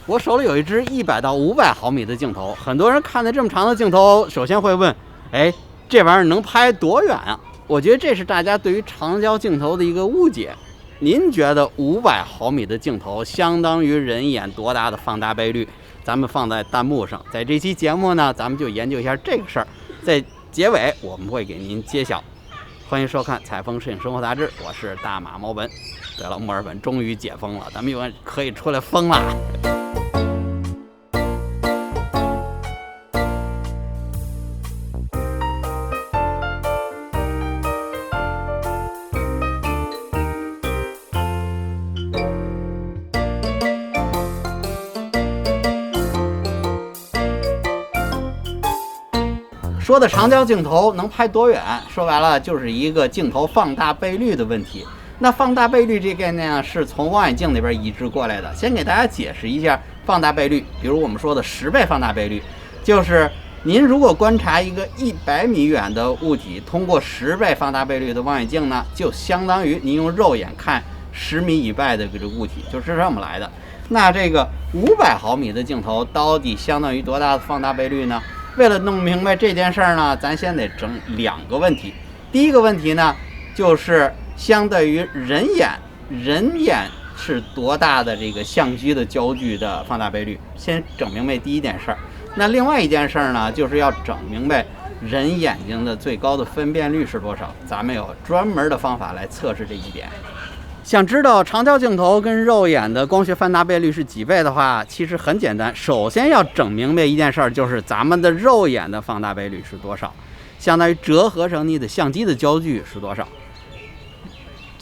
我手里有一支100到500毫米的镜头，很多人看的这么长的镜头，首先会问，哎，这玩意儿能拍多远啊？我觉得这是大家对于长焦镜头的一个误解。您觉得500毫米的镜头相当于人眼多大的放大倍率？咱们放在弹幕上。在这期节目呢，咱们就研究一下这个事儿，在结尾我们会给您揭晓。欢迎收看《采风摄影生活杂志》，我是大马猫本。对了，墨尔本终于解封了，咱们有人可以出来疯了。说的长焦镜头能拍多远，说白了就是一个镜头放大倍率的问题。那放大倍率这个概念呢，是从望远镜那边移植过来的。先给大家解释一下放大倍率，比如我们说的10倍放大倍率，就是您如果观察一个100米远的物体，通过10倍放大倍率的望远镜呢，就相当于您用肉眼看10米以外的这个物体，就是这么来的。那这个500毫米的镜头到底相当于多大的放大倍率呢？为了弄明白这件事儿呢，咱先得整2个问题。第一个问题呢，就是相对于人眼是多大的这个相机的焦距的放大倍率，先整明白第一件事儿。那另外一件事儿呢，就是要整明白人眼睛的最高的分辨率是多少。咱们有专门的方法来测试这一点。想知道长焦镜头跟肉眼的光学放大倍率是几倍的话，其实很简单。首先要整明白一件事儿，就是咱们的肉眼的放大倍率是多少，相当于折合成你的相机的焦距是多少。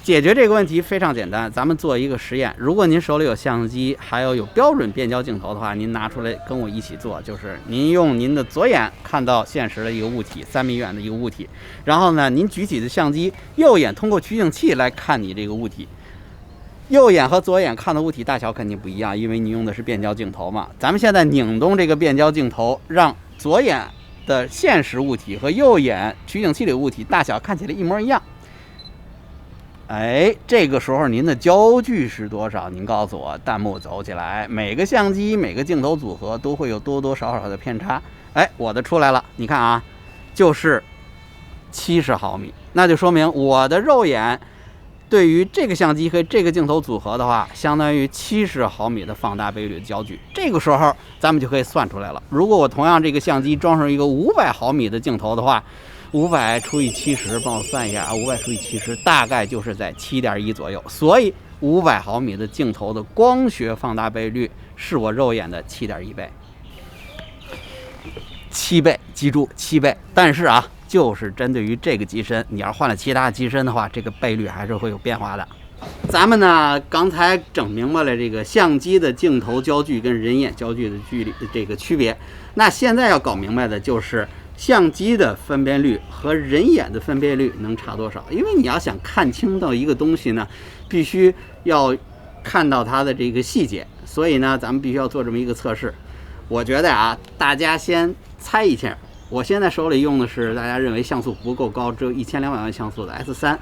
解决这个问题非常简单，咱们做一个实验。如果您手里有相机，还有标准变焦镜头的话，您拿出来跟我一起做。就是您用您的左眼看到现实的一个物体，3米远的一个物体，然后呢，您举起的相机，右眼通过取景器来看你这个物体。右眼和左眼看的物体大小肯定不一样，因为你用的是变焦镜头嘛。咱们现在拧动这个变焦镜头，让左眼的现实物体和右眼取景器里的物体大小看起来一模一样。哎，这个时候您的焦距是多少？您告诉我，弹幕走起来。每个相机、每个镜头组合都会有多多少少的偏差。哎，我的出来了，你看啊，就是70毫米，那就说明我的肉眼对于这个相机和这个镜头组合的话，相当于70毫米的放大倍率的焦距。这个时候咱们就可以算出来了。如果我同样这个相机装上一个500毫米的镜头的话，500除以70，帮我算一下啊，500除以70大概就是在7.1左右。所以500毫米的镜头的光学放大倍率是我肉眼的7.1倍，7倍，记住7倍。但是啊，就是针对于这个机身，你要换了其他机身的话，这个倍率还是会有变化的。咱们呢，刚才整明白了这个相机的镜头焦距跟人眼焦距的距离这个区别。那现在要搞明白的就是相机的分辨率和人眼的分辨率能差多少？因为你要想看清到一个东西呢，必须要看到它的这个细节，所以呢，咱们必须要做这么一个测试。我觉得啊，大家先猜一下。我现在手里用的是大家认为像素不够高，只有1200万像素的 S3。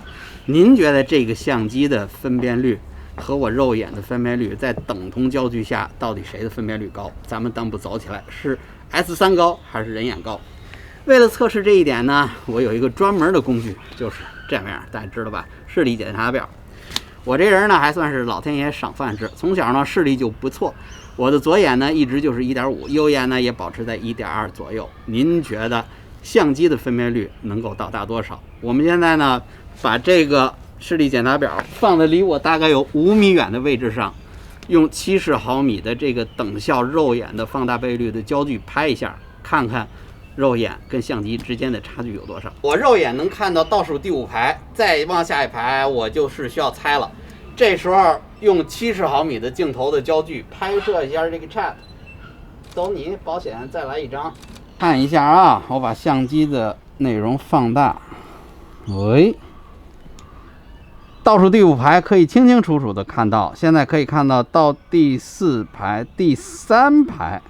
您觉得这个相机的分辨率和我肉眼的分辨率在等同焦距下，到底谁的分辨率高？咱们弹幕走起来，是 S3 高还是人眼高？为了测试这一点呢，我有一个专门的工具，就是这样，大家知道吧？视力检查表。我这人呢还算是老天爷赏饭吃，从小呢视力就不错。我的左眼呢一直就是 1.5， 右眼呢也保持在 1.2 左右。您觉得相机的分辨率能够到达多少？我们现在呢把这个视力检查表放在离我大概有5米远的位置上，用70毫米的这个等效肉眼的放大倍率的焦距拍一下，看看肉眼跟相机之间的差距有多少。我肉眼能看到倒数第5排，再往下一排我就是需要猜了。这时候用70毫米的镜头的焦距拍摄一下这个 chat。走你保险，再来一张。看一下啊，我把相机的内容放大。倒数第5排可以清清楚楚的看到，现在可以看到到第4排、第3排。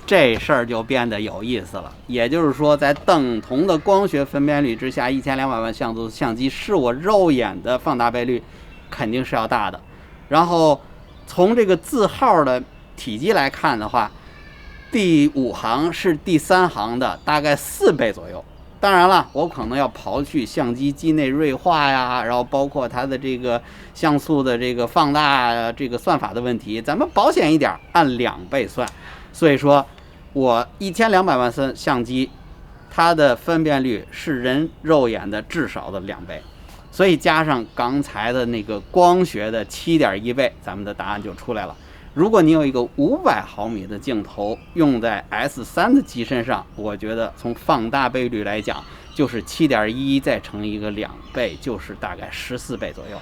这事儿就变得有意思了。也就是说，在等同的光学分辨率之下，1200万像素相机是我肉眼的放大倍率肯定是要大的。然后从这个字号的体积来看的话，第5行是第3行的大概4倍左右。当然了，我可能要刨去相机机内锐化呀，然后包括它的这个像素的这个放大这个算法的问题，咱们保险一点，按2倍算。所以说，我1200万森相机，它的分辨率是人肉眼的至少的2倍。所以加上刚才的那个光学的7.1倍，咱们的答案就出来了。如果你有一个500毫米的镜头用在 S3 的机身上，我觉得从放大倍率来讲，就是 7.1 再乘一个2倍，就是大概14倍左右。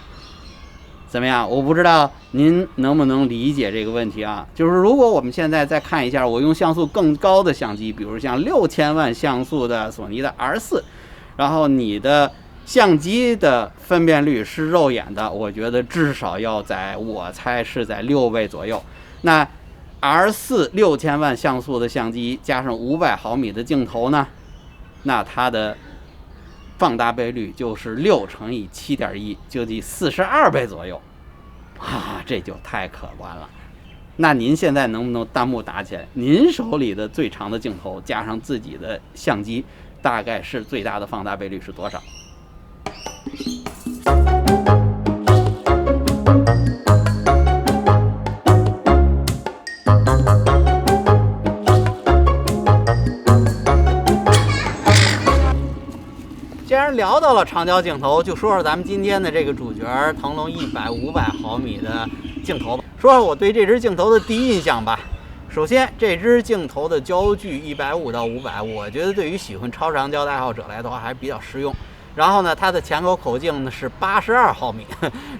怎么样？我不知道您能不能理解这个问题啊？就是如果我们现在再看一下，我用像素更高的相机，比如像6000万像素的索尼的 R4， 然后你的相机的分辨率是肉眼的，我觉得至少要我猜是在6倍左右。那 R4 6000万像素的相机加上500毫米的镜头呢，那它的放大倍率就是6乘以 7.1， 就得42倍左右啊，这就太可观了。那您现在能不能弹幕打起来？您手里的最长的镜头加上自己的相机，大概是最大的放大倍率是多少？既然聊到了长焦镜头，就说说咱们今天的这个主角腾龙100、500毫米的镜头吧。说说我对这支镜头的第一印象吧。首先，这支镜头的焦距150到500，我觉得对于喜欢超长焦的爱好者来的话还比较实用。然后呢，它的前口口径呢是82毫米，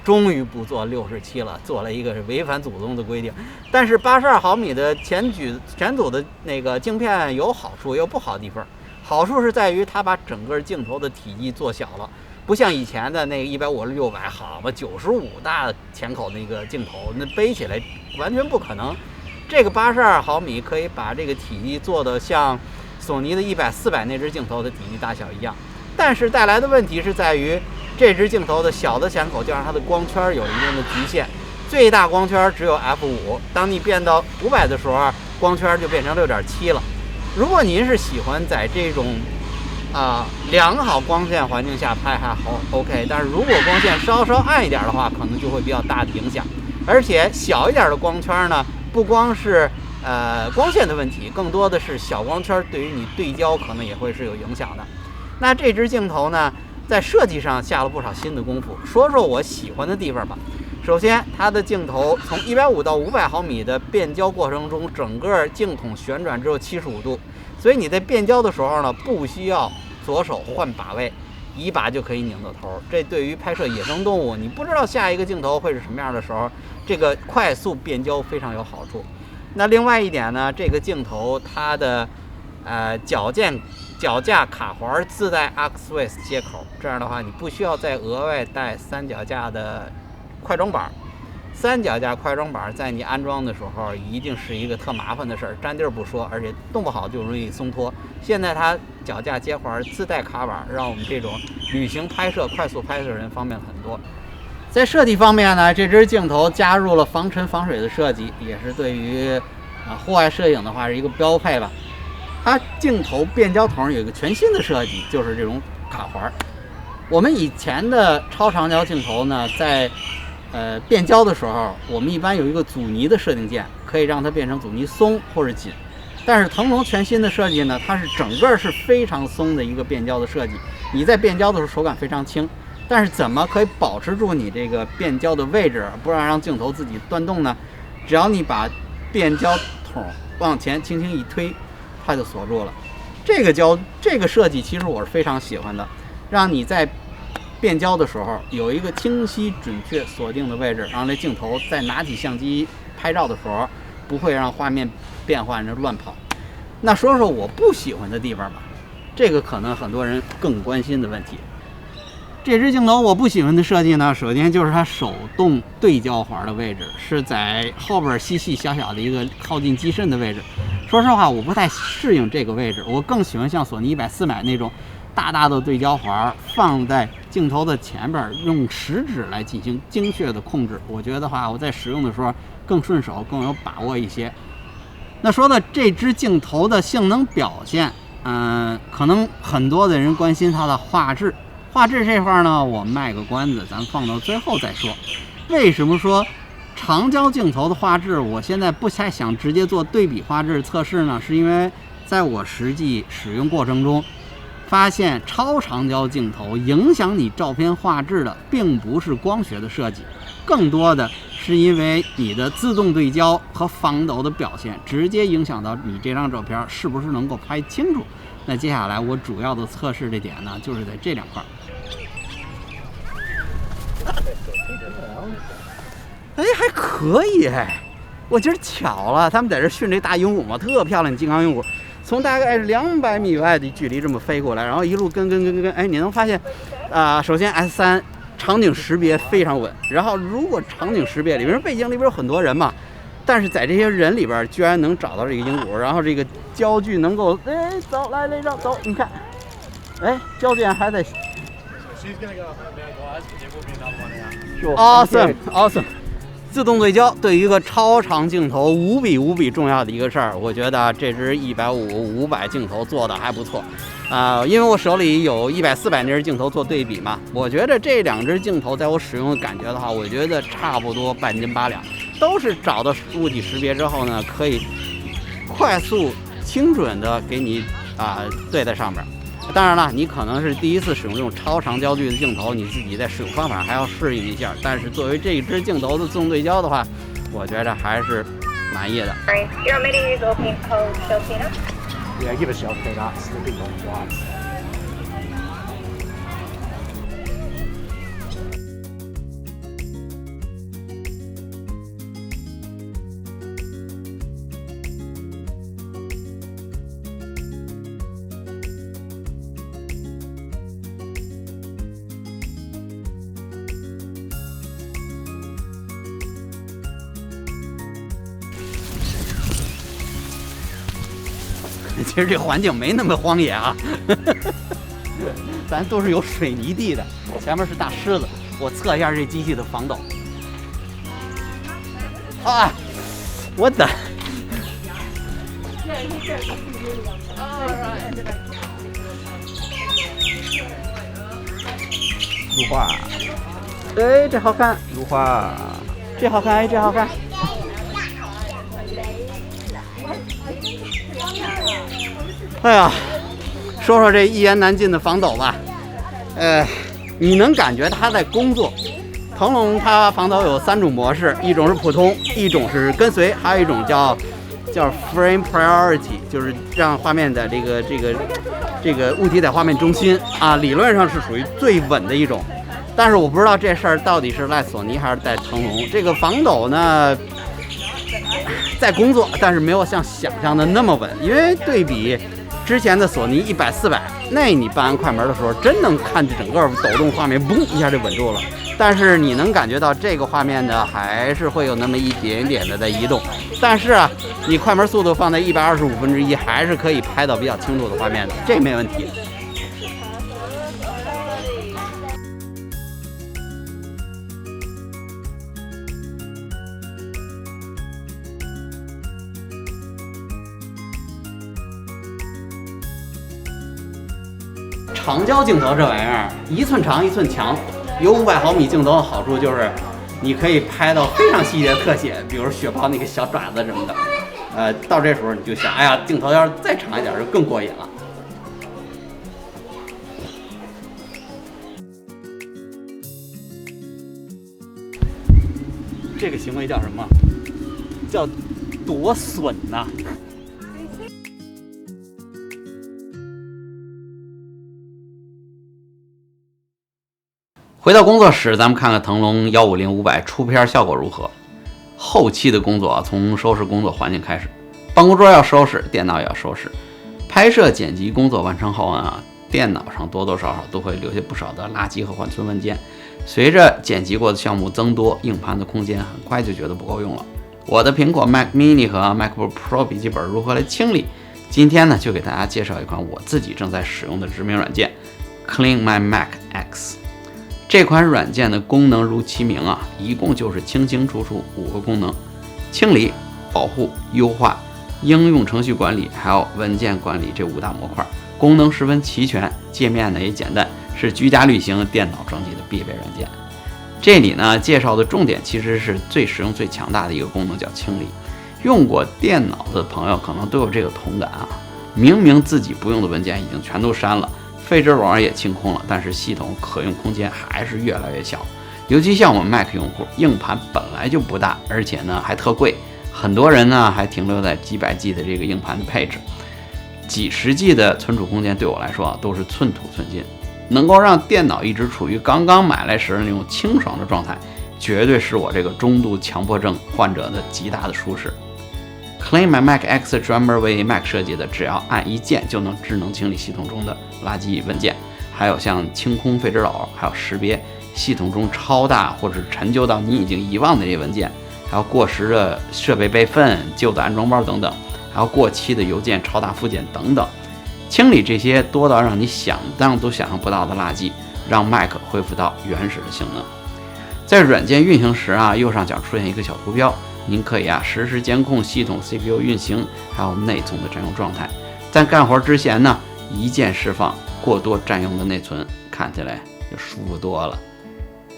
终于不做67了，做了一个违反祖宗的规定。但是82毫米的前组的那个镜片有好处，也有不好的地方。好处是在于它把整个镜头的体积做小了，不像以前的那个150、600，好嘛，95大前口那个镜头，那背起来完全不可能。这个82毫米可以把这个体积做得像索尼的100、400那只镜头的体积大小一样。但是带来的问题是在于，这只镜头的小的前口就让它的光圈有一定的局限，最大光圈只有 f5， 当你变到500的时候，光圈就变成6.7了。如果您是喜欢在这种良好光线环境下拍还好 OK， 但是如果光线稍稍暗一点的话，可能就会比较大的影响。而且小一点的光圈呢，不光是光线的问题，更多的是小光圈对于你对焦可能也会是有影响的。那这支镜头呢，在设计上下了不少新的功夫。说说我喜欢的地方吧。首先，它的镜头从150到500毫米的变焦过程中，整个镜筒旋转只有75度，所以你在变焦的时候呢，不需要左手换把位，一把就可以拧到头。这对于拍摄野生动物，你不知道下一个镜头会是什么样的时候，这个快速变焦非常有好处。那另外一点呢，这个镜头它的脚架卡环自带 AUX 接口，这样的话你不需要再额外带三脚架的快装板。三脚架快装板在你安装的时候一定是一个特麻烦的事儿，占地儿不说，而且动不好就容易松脱。现在它脚架接环自带卡板，让我们这种旅行拍摄、快速拍摄人方便很多。在设计方面呢，这支镜头加入了防尘防水的设计，也是对于户外摄影的话是一个标配了。它镜头变焦筒有一个全新的设计，就是这种卡环。我们以前的超长焦镜头呢，在变焦的时候，我们一般有一个阻尼的设定键，可以让它变成阻尼松或者紧。但是腾龙全新的设计呢，它是整个是非常松的一个变焦的设计，你在变焦的时候手感非常轻。但是怎么可以保持住你这个变焦的位置，不让镜头自己断动呢？只要你把变焦筒往前轻轻一推，它就锁住了。这个设计其实我是非常喜欢的，让你在变焦的时候有一个清晰准确锁定的位置，让这镜头在拿起相机拍照的时候不会让画面变换着乱跑。那说说我不喜欢的地方吧，这个可能很多人更关心的问题。这支镜头我不喜欢的设计呢，首先就是它手动对焦环的位置是在后边细细小小的一个靠近机身的位置。说实话，我不太适应这个位置，我更喜欢像索尼100、400那种大大的对焦环放在镜头的前边，用食指来进行精确的控制。我觉得话，我在使用的时候更顺手，更有把握一些。那说到这支镜头的性能表现，可能很多的人关心它的画质。画质这块呢，我卖个关子，咱放到最后再说。为什么说长焦镜头的画质，我现在不太想直接做对比画质测试呢？是因为在我实际使用过程中，发现超长焦镜头影响你照片画质的，并不是光学的设计，更多的是因为你的自动对焦和防抖的表现，直接影响到你这张照片是不是能够拍清楚。那接下来我主要的测试的点呢，就是在这两块。哎，还可以哎！我今儿巧了，他们在这训这大鹦鹉嘛，特漂亮，金刚鹦鹉，从大概200米外的距离这么飞过来，然后一路跟，哎，你能发现，首先 S3场景识别非常稳，然后如果场景识别里边背景里边有很多人嘛，但是在这些人里边居然能找到这个鹦鹉，然后这个焦距能够，哎，走，来这张走，你看，哎，焦距还在。Awesome。自动对焦对于一个超长镜头无比重要的一个事儿，我觉得这支150、500镜头做的还不错，因为我手里有100、400那支镜头做对比嘛，我觉得这两支镜头在我使用的感觉的话，我觉得差不多半斤八两，都是找到物体识别之后呢，可以快速精准的给你对在上边。当然了，你可能是第一次使用这种超长焦距的镜头，你自己在使用方法还要适应一下。但是作为这一支镜头的自动对焦的话，我觉得还是满意的。You want me to use Orpin cold shell peanut? Yeah, give us shell peanuts. The big ones, right? 其实这环境没那么荒野啊，咱都是有水泥地的，前面是大狮子。我测一下这机器的防抖。我的。如画，哎，这好看。如画，这好看，哎，这好看。哎呀，说说这一言难尽的防抖吧。你能感觉它在工作。腾龙它防抖有3种模式，一种是普通，一种是跟随，还有一种叫 frame priority， 就是让画面的这个物体在画面中心啊，理论上是属于最稳的一种。但是我不知道这事儿到底是赖索尼还是在腾龙。这个防抖呢，在工作，但是没有像想象的那么稳，因为对比之前的索尼100、400，那你办完快门的时候，真能看整个抖动画面，嘣一下就稳住了。但是你能感觉到这个画面呢，还是会有那么一点点的在移动。但是你快门速度放在125/1，还是可以拍到比较清楚的画面的，这没问题。长焦镜头这玩意儿，1寸长1寸强。有500毫米镜头的好处就是，你可以拍到非常细节的特写，比如雪豹那个小爪子什么的。到这时候你就想，哎呀，镜头要是再长一点就更过瘾了。这个行为叫什么？叫夺笋呐！回到工作室，咱们看看腾龙150-500出片效果如何。后期的工作从收拾工作环境开始，办公桌要收拾，电脑也要收拾。拍摄剪辑工作完成后电脑上多多少少都会留下不少的垃圾和缓存文件。随着剪辑过的项目增多，硬盘的空间很快就觉得不够用了。我的苹果 Mac Mini 和 MacBook Pro 笔记本如何来清理？今天呢，就给大家介绍一款我自己正在使用的知名软件 Clean My Mac X。这款软件的功能如其名啊，一共就是清清楚楚5个功能：清理、保护、优化、应用程序管理，还有文件管理这5大模块，功能十分齐全，界面呢也简单，是居家旅行电脑升级的必备软件。这里呢介绍的重点其实是最实用最强大的一个功能，叫清理。用过电脑的朋友可能都有这个同感啊，明明自己不用的文件已经全都删了，废纸篓也清空了，但是系统可用空间还是越来越小。尤其像我们 Mac 用户，硬盘本来就不大，而且呢还特贵，很多人呢还停留在几百 G 的这个硬盘的配置，几十 G 的存储空间对我来说都是寸土寸金。能够让电脑一直处于刚刚买来时那种清爽的状态，绝对是我这个中度强迫症患者的极大的舒适。Clean My Mac X 专门为 Mac 设计的，只要按一键就能智能清理系统中的垃圾文件，还有像清空废纸篓，还有识别系统中超大或者陈旧到你已经遗忘的这些文件，还有过时的设备备份、旧的安装包等等，还有过期的邮件、超大附件等等。清理这些多到让你想象都想象不到的垃圾，让 Mac 恢复到原始的性能。在软件运行时啊，右上角出现一个小图标，您可以实时监控系统 CPU 运行，还有内存的占用状态。在干活之前呢，一键释放过多占用的内存，看起来就舒服多了。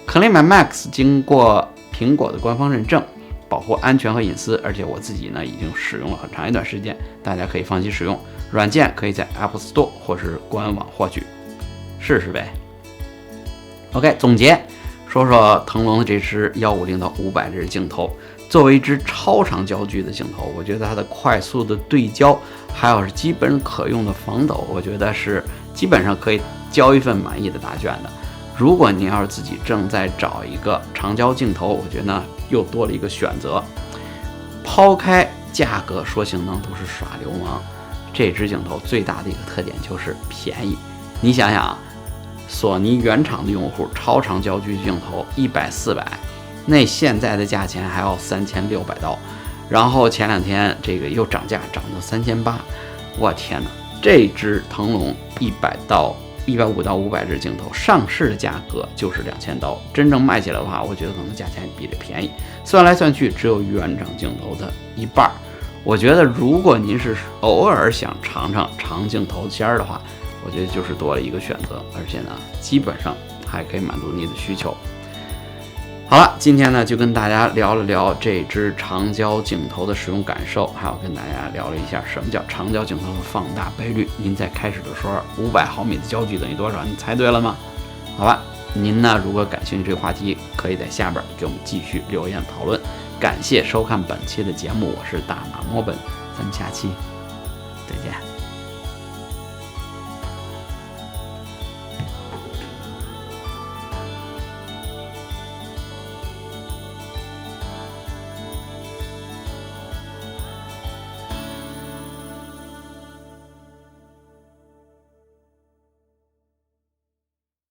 Clean My Mac 经过苹果的官方认证，保护安全和隐私，而且我自己呢已经使用了很长一段时间，大家可以放心使用。软件可以在 Apple Store 或是官网获取，试试呗。OK， 总结说说腾龙的这支150到500这支镜头，作为一支超长焦距的镜头，我觉得它的快速的对焦，还有是基本可用的防抖，我觉得是基本上可以交一份满意的答卷的。如果您要是自己正在找一个长焦镜头，我觉得呢又多了一个选择。抛开价格说性能都是耍流氓，这支镜头最大的一个特点就是便宜。你想想，索尼原厂的用户超长焦距镜头100、400，那现在的价钱还要3600刀，然后前2天这个又涨价，涨到3800，我天哪！这支腾龙150到500支镜头上市的价格就是2000刀，真正卖起来的话，我觉得可能价钱比这便宜，算来算去只有原厂镜头的一半。我觉得如果您是偶尔想尝尝长镜头尖的话，我觉得就是多了一个选择，而且呢基本上还可以满足你的需求。好了，今天呢就跟大家聊了聊这支长焦镜头的使用感受，还有跟大家聊了一下什么叫长焦镜头的放大倍率。您在开始的时候500毫米的焦距等于多少？你猜对了吗？好吧，您呢如果感兴趣这个话题，可以在下边给我们继续留言讨论。感谢收看本期的节目，我是大马墨本，咱们下期再见。